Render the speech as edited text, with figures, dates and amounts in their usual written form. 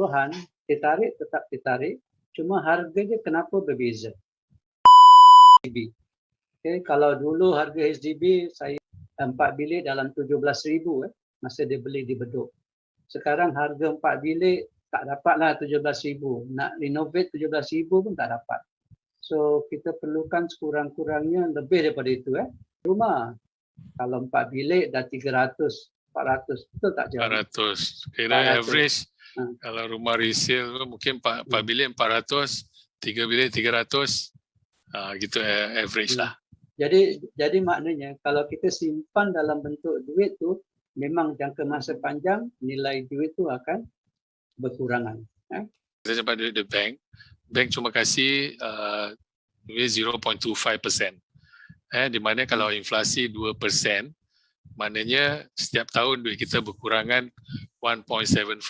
20-an, ditarik tetap ditarik, cuma harga dia kenapa berbeza. Okay, kalau dulu harga HDB saya 4 bilik dalam 17,000 masa dia beli di Bedok. Sekarang harga 4 bilik tak dapatlah 17,000. Nak renovate 17,000 pun tak dapat. So kita perlukan sekurang-kurangnya lebih daripada itu. Rumah kalau 4 bilik dah 300, 400, betul tak jauh? 400. Kira average kalau rumah resale mungkin 4 bilik 400, 3 bilik 300. Gitu average lah. Jadi maknanya kalau kita simpan dalam bentuk duit tu, memang jangka masa panjang nilai duit tu akan berkurangan. Kita simpan duit di bank cuma kasih 0.25%. Di mana kalau inflasi 2%, maknanya setiap tahun duit kita berkurangan 1.75%.